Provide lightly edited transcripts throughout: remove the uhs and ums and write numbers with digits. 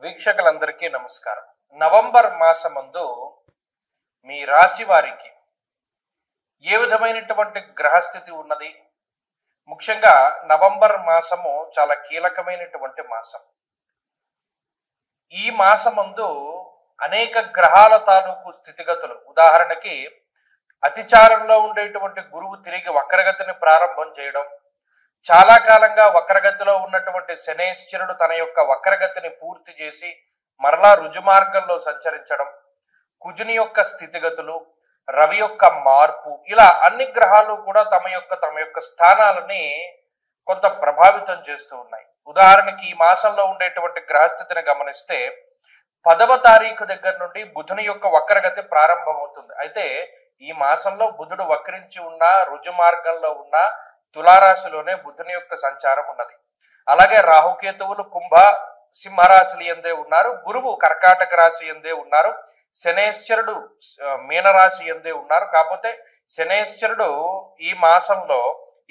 వీక్షకులందరికీ నమస్కారం. నవంబర్ మాసమందు మీ రాశి వారికి ఏ విధమైనటువంటి గ్రహస్థితి ఉన్నది? ముఖ్యంగా నవంబర్ మాసము చాలా కీలకమైనటువంటి మాసం. ఈ మాసమందు అనేక గ్రహాల తాలూకు స్థితిగతులు, ఉదాహరణకి అతిచారంలో ఉండేటువంటి గురువు తిరిగి వక్రగతిని ప్రారంభం చేయడం, చాలా కాలంగా వక్రగతిలో ఉన్నటువంటి శనేశ్వరుడు తన యొక్క వక్రగతిని పూర్తి చేసి మరలా రుజుమార్గంలో సంచరించడం, కుజుని యొక్క స్థితిగతులు, రవి యొక్క మార్పు, ఇలా అన్ని గ్రహాలు కూడా తమ యొక్క స్థానాలని కొంత ప్రభావితం చేస్తూ ఉన్నాయి. ఉదాహరణకి ఈ మాసంలో ఉండేటువంటి గ్రహస్థితిని గమనిస్తే 10వ తారీఖు దగ్గర నుండి బుధుని యొక్క వక్రగతి ప్రారంభమవుతుంది. అయితే ఈ మాసంలో బుధుడు వక్రించి ఉన్న రుజుమార్గంలో ఉన్న తులారాశిలోనే బుధుని యొక్క సంచారం ఉన్నది. అలాగే రాహుకేతువులు కుంభ సింహరాశులు ఎందే ఉన్నారు, గురువు కర్కాటక రాశి ఎందే ఉన్నారు, శనేశ్వరుడు మీనరాశి ఎందే ఉన్నారు. కాకపోతే శనేశ్వరుడు ఈ మాసంలో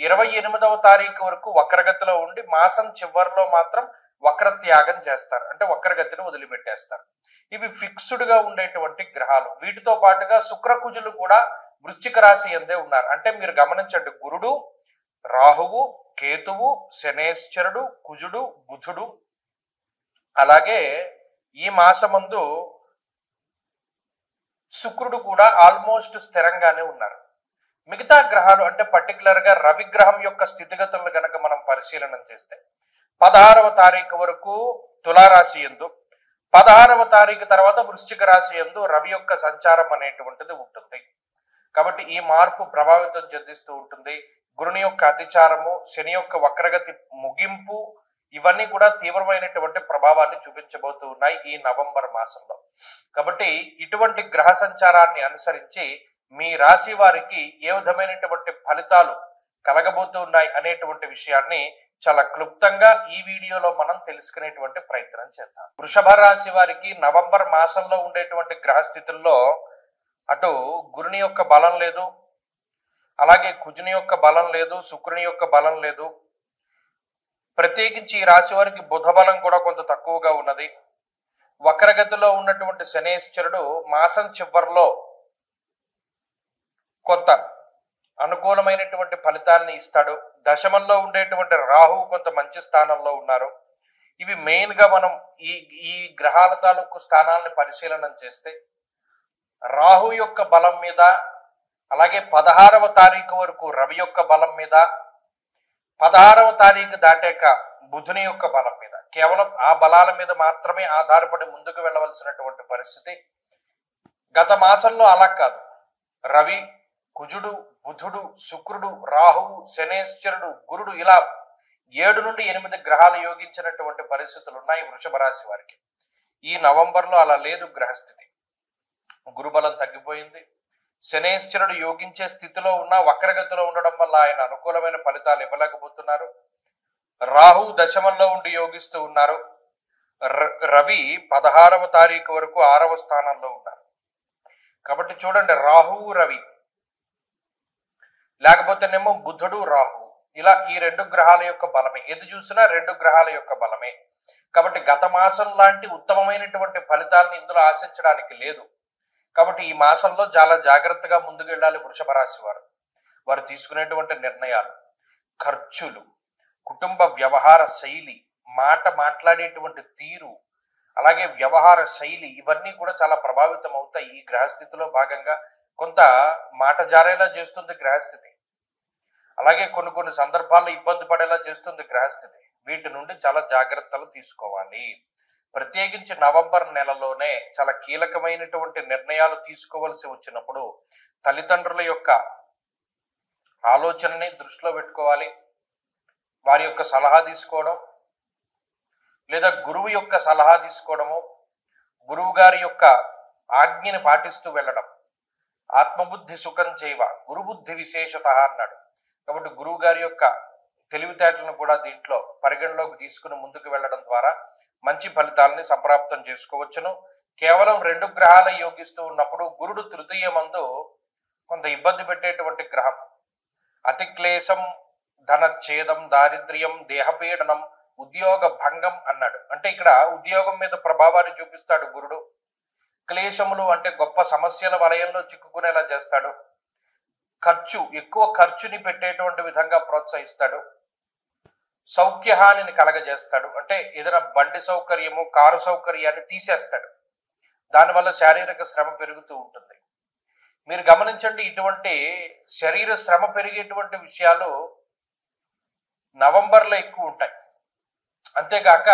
28వ తారీఖు వరకు వక్రగతిలో ఉండి మాసం చివరిలో మాత్రం వక్రత్యాగం చేస్తారు, అంటే వక్రగతిని వదిలిపెట్టేస్తారు. ఇవి ఫిక్స్డ్ గా ఉండేటువంటి గ్రహాలు. వీటితో పాటుగా శుక్రకుజులు కూడా వృశ్చిక రాశి ఎందే ఉన్నారు. అంటే మీరు గమనించండి, గురుడు, రాహువు, కేతువు, శనేశ్వరుడు, కుజుడు, బుధుడు, అలాగే ఈ మాసమందు శుక్రుడు కూడా ఆల్మోస్ట్ స్థిరంగానే ఉన్నారు. మిగతా గ్రహాలు అంటే పర్టికులర్ గా రవి గ్రహం యొక్క స్థితిగతులను గనక మనం పరిశీలన చేస్తే 16వ తారీఖు వరకు తులారాశి యందు, 16వ తారీఖు తర్వాత వృశ్చిక రాశి యందు రవి యొక్క సంచారం అనేటువంటిది ఉంటుంది. కాబట్టి ఈ మార్పు ప్రభావితం చెందిస్తూ ఉంటుంది. గురుని యొక్క అతిచారము, శని యొక్క వక్రగతి ముగింపు, ఇవన్నీ కూడా తీవ్రమైనటువంటి ప్రభావాన్ని చూపించబోతూ ఉన్నాయి ఈ నవంబర్ మాసంలో. కాబట్టి ఇటువంటి గ్రహ సంచారాన్ని అనుసరించి మీ రాశి వారికి ఏ విధమైనటువంటి ఫలితాలు కలగబోతూ ఉన్నాయి అనేటువంటి విషయాన్ని చాలా క్లుప్తంగా ఈ వీడియోలో మనం తెలుసుకునేటువంటి ప్రయత్నం చేద్దాం. వృషభ రాశి వారికి నవంబర్ మాసంలో ఉండేటువంటి గ్రహస్థితుల్లో అటు గురుని యొక్క బలం లేదు, అలాగే కుజుని యొక్క బలం లేదు, శుక్రుని యొక్క బలం లేదు. ప్రత్యేకించి ఈ రాశి వారికి బుధ బలం కూడా కొంత తక్కువగా ఉన్నది. వక్రగతిలో ఉన్నటువంటి శనేశ్వరుడు మాసం చివరిలో కొంత అనుకూలమైనటువంటి ఫలితాన్ని ఇస్తాడు. దశమంలో ఉండేటువంటి రాహు కొంత మంచి స్థానంలో ఉన్నారు. ఇవి మెయిన్ గా మనం ఈ గ్రహాల తాలూకు స్థానాలను పరిశీలన చేస్తే రాహు యొక్క బలం మీద, అలాగే 16వ తారీఖు వరకు రవి యొక్క బలం మీద, 16వ తారీఖు దాటాక బుధుని యొక్క బలం మీద, కేవలం ఆ బలాల మీద మాత్రమే ఆధారపడి ముందుకు వెళ్ళవలసినటువంటి పరిస్థితి. గత మాసంలో అలా కాదు. రవి, కుజుడు, బుధుడు, శుక్రుడు, రాహువు, శనేశ్వరుడు, గురుడు, ఇలా 7 నుండి 8 గ్రహాలు యోగించినటువంటి పరిస్థితులు ఉన్నాయి వృషభ రాశి వారికి. ఈ నవంబర్లో అలా లేదు గ్రహస్థితి. గురుబలం తగ్గిపోయింది. శనేశ్వరుడు యోగించే స్థితిలో ఉన్న వక్రగతిలో ఉండడం వల్ల ఆయన అనుకూలమైన ఫలితాలు ఇవ్వలేకపోతున్నారు. రాహు దశమంలో ఉండి యోగిస్తూ ఉన్నారు. రవి 16వ తారీఖు వరకు 6వ స్థానంలో ఉన్నారు. కాబట్టి చూడండి, రాహువు రవి, లేకపోతేనేమో బుధుడు రాహు, ఇలా ఈ 2 గ్రహాల యొక్క బలమే. ఎది చూసినా 2 గ్రహాల యొక్క బలమే. కాబట్టి గత మాసం లాంటి ఉత్తమమైనటువంటి ఫలితాలను ఇందులో ఆశించడానికి లేదు. కాబట్టి ఈ మాసంలో చాలా జాగ్రత్తగా ముందుకు వెళ్ళాలి వృషభ రాశి వారు. వారు తీసుకునేటువంటి నిర్ణయాలు, ఖర్చులు, కుటుంబ వ్యవహార శైలి, మాట్లాడేటువంటి తీరు, అలాగే వ్యవహార శైలి, ఇవన్నీ కూడా చాలా ప్రభావితం అవుతాయి. ఈ గ్రహస్థితిలో భాగంగా కొంత మాట జారేలా చేస్తుంది గ్రహస్థితి. అలాగే కొన్ని సందర్భాల్లో ఇబ్బంది పడేలా చేస్తుంది గ్రహస్థితి. వీటి నుండి చాలా జాగ్రత్తలు తీసుకోవాలి. ప్రత్యేకించి నవంబర్ నెలలోనే చాలా కీలకమైనటువంటి నిర్ణయాలు తీసుకోవాల్సి వచ్చినప్పుడు తల్లిదండ్రుల యొక్క ఆలోచనని దృష్టిలో పెట్టుకోవాలి. వారి యొక్క సలహా తీసుకోవడం, లేదా గురువు యొక్క సలహా తీసుకోవడము, గురువు గారి యొక్క ఆజ్ఞని పాటిస్తూ వెళ్ళడం. ఆత్మబుద్ధి సుఖం చేయవ గురుబుద్ధి విశేషత అన్నాడు. కాబట్టి గురువు గారి యొక్క తెలివితేటలను కూడా దీంట్లో పరిగణలోకి తీసుకుని ముందుకు వెళ్ళడం ద్వారా మంచి ఫలితాలని సంప్రాప్తం చేసుకోవచ్చును. కేవలం 2 గ్రహాలు యోగిస్తూ ఉన్నప్పుడు గురుడు తృతీయమందు కొంత ఇబ్బంది పెట్టేటువంటి గ్రహం. అతి క్లేశం, ధనఛేదం, దారిద్ర్యం, దేహపీడనం, ఉద్యోగ భంగం అన్నాడు. అంటే ఇక్కడ ఉద్యోగం మీద ప్రభావాన్ని చూపిస్తాడు గురుడు. క్లేశములు అంటే గొప్ప సమస్యల వలయంలో చిక్కుకునేలా చేస్తాడు. ఎక్కువ ఖర్చుని పెట్టేటువంటి విధంగా ప్రోత్సహిస్తాడు. సౌఖ్యహానిని కలగజేస్తాడు. అంటే ఏదైనా బండి సౌకర్యము, కారు సౌకర్యాన్ని తీసేస్తాడు. దానివల్ల శారీరక శ్రమ పెరుగుతూ ఉంటుంది. మీరు గమనించండి, ఇటువంటి శరీర శ్రమ పెరిగేటువంటి విషయాలు నవంబర్లో ఎక్కువ ఉంటాయి. అంతేగాక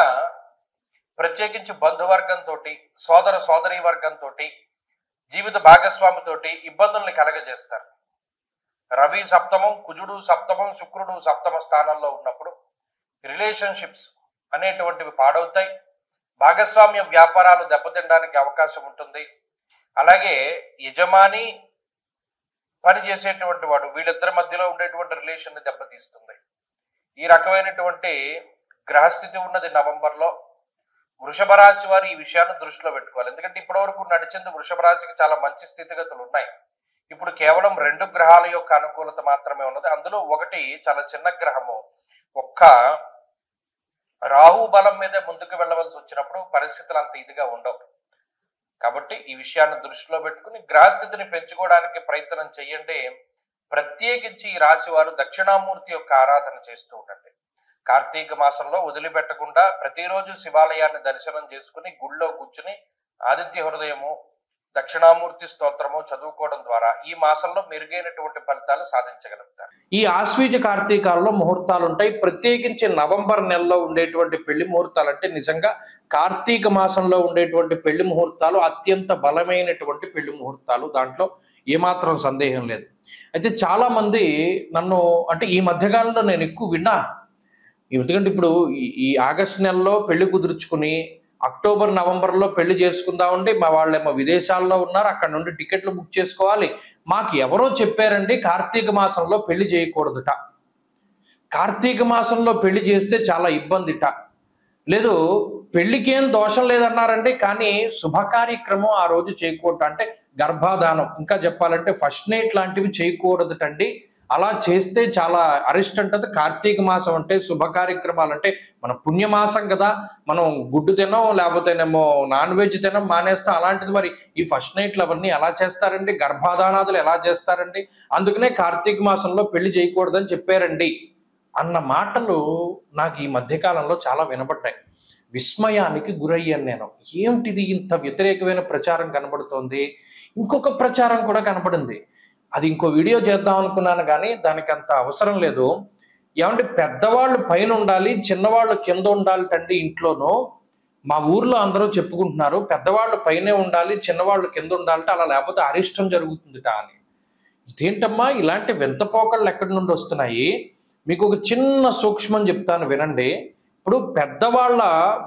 ప్రత్యేకించి బంధువర్గంతో, సోదర సోదరీ వర్గంతో, జీవిత భాగస్వామితోటి ఇబ్బందుల్ని కలగజేస్తారు. రవి సప్తమం, కుజుడు సప్తమం, శుక్రుడు సప్తమ స్థానంలో ఉన్నప్పుడు రిలేషన్షిప్స్ అనేటువంటివి పాడవుతాయి. భాగస్వామ్య వ్యాపారాలు దెబ్బతినడానికి అవకాశం ఉంటుంది. అలాగే యజమాని, పని చేసేటువంటి వాడు, వీళ్ళిద్దరి మధ్యలో ఉండేటువంటి రిలేషన్ ని దెబ్బతీస్తుంది. ఈ రకమైనటువంటి గ్రహస్థితి ఉన్నది నవంబర్లో. వృషభ రాశి వారు ఈ విషయాన్ని దృష్టిలో పెట్టుకోవాలి. ఎందుకంటే ఇప్పటివరకు నడిచింది వృషభ రాశికి చాలా మంచి స్థితిగతులు ఉన్నాయి. ఇప్పుడు కేవలం 2 గ్రహాల యొక్క అనుకూలత మాత్రమే ఉన్నది. అందులో ఒకటి చాలా చిన్న గ్రహము. ఒక్క రాహు బలం మీదే ముందుకు వెళ్ళవలసి వచ్చినప్పుడు పరిస్థితులు అంత ఇదిగా ఉండవు. కాబట్టి ఈ విషయాన్ని దృష్టిలో పెట్టుకుని గ్రహస్థితిని పెంచుకోవడానికి ప్రయత్నం చేయండి. ప్రత్యేకించి ఈ రాశి వారు దక్షిణామూర్తి యొక్క ఆరాధన చేస్తూ ఉండండి. కార్తీక మాసంలో వదిలిపెట్టకుండా ప్రతిరోజు శివాలయాన్ని దర్శనం చేసుకుని గుళ్ళో కూర్చుని ఆదిత్య హృదయము, దక్షిణామూర్తి స్తోత్రము చదువుకోవడం ద్వారా ఈ మాసంలో మెరుగైనటువంటి ఫలితాలు సాధించగలుగుతారు. ఈ ఆశ్వీజ కార్తీకాల్లో ముహూర్తాలు ఉంటాయి. ప్రత్యేకించి నవంబర్ నెలలో ఉండేటువంటి పెళ్లి ముహూర్తాలు అంటే నిజంగా కార్తీక మాసంలో ఉండేటువంటి పెళ్లి ముహూర్తాలు అత్యంత బలమైనటువంటి పెళ్లి ముహూర్తాలు. దాంట్లో ఏమాత్రం సందేహం లేదు. అయితే చాలా మంది నన్ను, అంటే ఈ మధ్యకాలంలో నేను ఎక్కువ విన్నా, ఎందుకంటే ఇప్పుడు ఈ ఆగస్టు నెలలో పెళ్లి కుదుర్చుకుని అక్టోబర్ నవంబర్లో పెళ్లి చేసుకుందామండి, మా వాళ్ళేమో విదేశాల్లో ఉన్నారు, అక్కడ నుండి టికెట్లు బుక్ చేసుకోవాలి, మాకు ఎవరో చెప్పారండి కార్తీక మాసంలో పెళ్లి చేయకూడదుట, కార్తీక మాసంలో పెళ్లి చేస్తే చాలా ఇబ్బందిట, లేదు పెళ్లికి ఏం దోషం లేదన్నారండి, కానీ శుభ కార్యక్రమం ఆ రోజు చేయకూడదు, అంటే గర్భాధానం ఇంకా చెప్పాలంటే ఫస్ట్ నైట్ లాంటివి చేయకూడదుటండి, అలా చేస్తే చాలా అరిస్ట్ అంటది. కార్తీక మాసం అంటే శుభ కార్యక్రమాలు అంటే మన పుణ్యమాసం కదా, మనం గుడ్డు తినం లేకపోతేనేమో నాన్ వెజ్ తినం మానేస్తాం, అలాంటిది మరి ఈ ఫస్ట్ నైట్లు అవన్నీ ఎలా చేస్తారండి, గర్భాధానాదులు ఎలా చేస్తారండి, అందుకనే కార్తీక మాసంలో పెళ్లి చేయకూడదని చెప్పారండి అన్న మాటలు నాకు ఈ మధ్యకాలంలో చాలా వినబడ్డాయి. విస్మయానికి గురయ్యాను నేను. ఏమిటిది ఇంత వ్యతిరేకమైన ప్రచారం కనబడుతోంది. ఇంకొక ప్రచారం కూడా కనపడింది, అది ఇంకో వీడియో చేద్దాం అనుకున్నాను కానీ దానికి అంత అవసరం లేదు. ఏమంటే పెద్దవాళ్ళు పైన ఉండాలి, చిన్నవాళ్ళు కింద ఉండాలి తండ్రి ఇంట్లోనూ. మా ఊర్లో అందరూ చెప్పుకుంటున్నారు పెద్దవాళ్ళు పైనే ఉండాలి, చిన్నవాళ్ళు కింద ఉండాలంటే, అలా లేకపోతే అరిష్టం జరుగుతుందిట అని. ఇదేంటమ్మా ఇలాంటి వింత పోకళ్ళు ఎక్కడి నుండి వస్తున్నాయి? మీకు ఒక చిన్న సూక్ష్మం చెప్తాను వినండి. ఇప్పుడు పెద్దవాళ్ళ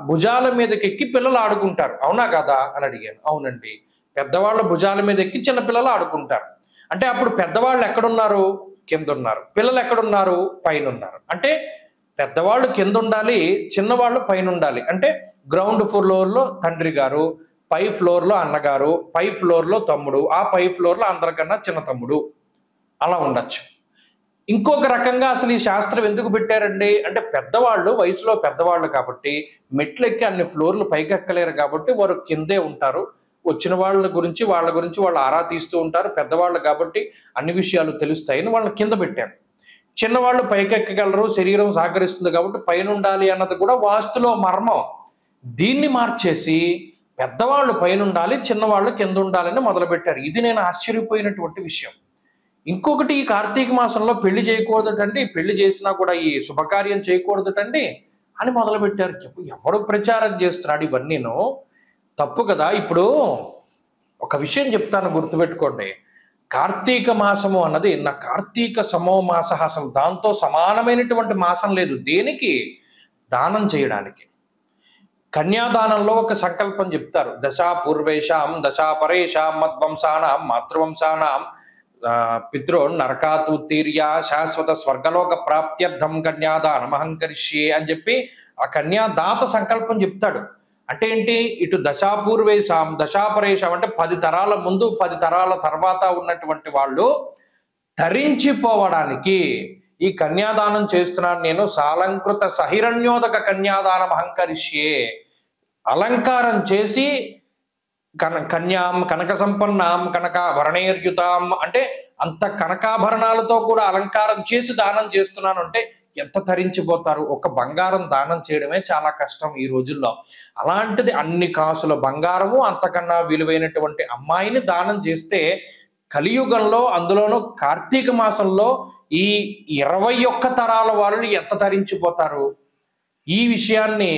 భుజాల మీదకి ఎక్కి పిల్లలు ఆడుకుంటారు, అవునా కదా అని అడిగాను. అవునండి, పెద్దవాళ్ళ భుజాల మీద ఎక్కి చిన్న పిల్లలు ఆడుకుంటారు. అంటే అప్పుడు పెద్దవాళ్ళు ఎక్కడున్నారు? కింద ఉన్నారు. పిల్లలు ఎక్కడున్నారు? పైన ఉన్నారు. అంటే పెద్దవాళ్ళు కింద ఉండాలి, చిన్నవాళ్ళు పైన ఉండాలి. అంటే గ్రౌండ్ ఫ్లోర్లో తండ్రి గారు, పై ఫ్లోర్లో అన్నగారు, పై ఫ్లోర్లో తమ్ముడు, ఆ పై ఫ్లోర్లో అందరికన్నా చిన్న తమ్ముడు, అలా ఉండొచ్చు. ఇంకొక రకంగా అసలు ఈ శాస్త్రం ఎందుకు పెట్టారండి అంటే, పెద్దవాళ్ళు వయసులో పెద్దవాళ్ళు కాబట్టి మెట్లెక్కి అన్ని ఫ్లోర్లు పైకి ఎక్కలేరు కాబట్టి వారు కిందే ఉంటారు. వచ్చిన వాళ్ళ గురించి వాళ్ళు ఆరా తీస్తూ ఉంటారు. పెద్దవాళ్ళు కాబట్టి అన్ని విషయాలు తెలుస్తాయని వాళ్ళని కింద పెట్టారు. చిన్నవాళ్ళు పైకెక్కగలరు, శరీరం సహకరిస్తుంది కాబట్టి పైన ఉండాలి అన్నది కూడా వాస్తులో మర్మం. దీన్ని మార్చేసి పెద్దవాళ్ళు పైన ఉండాలి, చిన్నవాళ్ళు కింద ఉండాలని మొదలుపెట్టారు. ఇది నేను ఆశ్చర్యపోయినటువంటి విషయం. ఇంకొకటి, ఈ కార్తీక మాసంలో పెళ్లి చేయకూడదటండి, పెళ్లి చేసినా కూడా ఈ శుభకార్యం చేయకూడదటండి అని మొదలుపెట్టారు. ఎవడు ప్రచారం చేస్తున్నాడు ఇవన్నీను? తప్పు కదా. ఇప్పుడు ఒక విషయం చెప్తాను, గుర్తుపెట్టుకోండి. కార్తీక మాసము అన్నది నా కార్తీక సమో మాస, అసలు దాంతో సమానమైనటువంటి మాసం లేదు. దేనికి? దానం చేయడానికి. కన్యాదానంలో ఒక సంకల్పం చెప్తారు, దశా పూర్వేషాం దశా పరేషాం మద్వంశానాం మాతృవంశానాం పితృ నరకాత్ ఉత్తీర్య శాశ్వత స్వర్గలోక ప్రాప్త్యర్థం కన్యాదానమహం కరిష్యే అని చెప్పి ఆ కన్యాదాత సంకల్పం చెప్తాడు. అంటే ఏంటి? ఇటు దశాపూర్వేశాం దశాపరేషాం అంటే 10 తరాల ముందు 10 తరాల తర్వాత ఉన్నటువంటి వాళ్ళు ధరించిపోవడానికి ఈ కన్యాదానం చేస్తున్నాను నేను, సాలంకృత సహిరణ్యోదక కన్యాదానం అహంకరిష్యే, అలంకారం చేసి కన్యాం కనక సంపన్నాం కనకాభరణైర్యుతాం అంటే అంత కనకాభరణాలతో కూడా అలంకారం చేసి దానం చేస్తున్నాను అంటే ఎంత తరించిపోతారు. ఒక బంగారం దానం చేయడమే చాలా కష్టం ఈ రోజుల్లో. అలాంటిది అన్ని కాసుల బంగారము, అంతకన్నా విలువైనటువంటి అమ్మాయిని దానం చేస్తే కలియుగంలో, అందులోనూ కార్తీక మాసంలో ఈ 21 తరాల వాళ్ళు ఎంత తరించిపోతారు. ఈ విషయాన్ని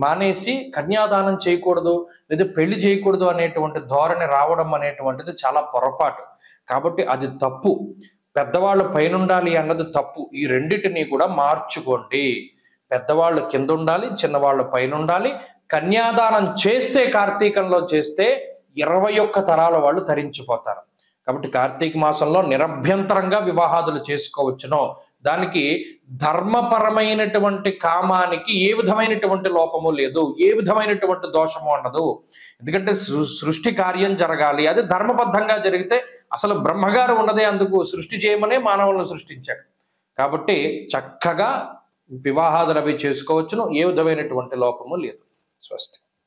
మానేసి కన్యాదానం చేయకూడదు లేదా పెళ్లి చేయకూడదు అనేటువంటి ధోరణి రావడం అనేటువంటిది చాలా పొరపాటు. కాబట్టి అది తప్పు. పెద్దవాళ్ళు పైన ఉండాలి అన్నది తప్పు. ఈ రెండిటిని కూడా మార్చుకోండి. పెద్దవాళ్ళు కింద ఉండాలి, చిన్నవాళ్ళు పైన ఉండాలి. కన్యాదానం చేస్తే, కార్తీకంలో చేస్తే 21 తరాల వాళ్ళు తరించిపోతారు. కాబట్టి కార్తీక మాసంలో నిరభ్యంతరంగా వివాహాదులు చేసుకోవచ్చును. దానికి ధర్మపరమైనటువంటి కామానికి ఏ విధమైనటువంటి లోపము లేదు, ఏ విధమైనటువంటి దోషము ఉండదు. ఎందుకంటే సృష్టి కార్యం జరగాలి, అది ధర్మబద్ధంగా జరిగితే అసలు బ్రహ్మగారు ఉన్నదే అందుకు, సృష్టి చేయమనే మానవులను సృష్టించాడు. కాబట్టి చక్కగా వివాహాదులు అవి చేసుకోవచ్చును, ఏ విధమైనటువంటి లోపము లేదు. స్వస్తి.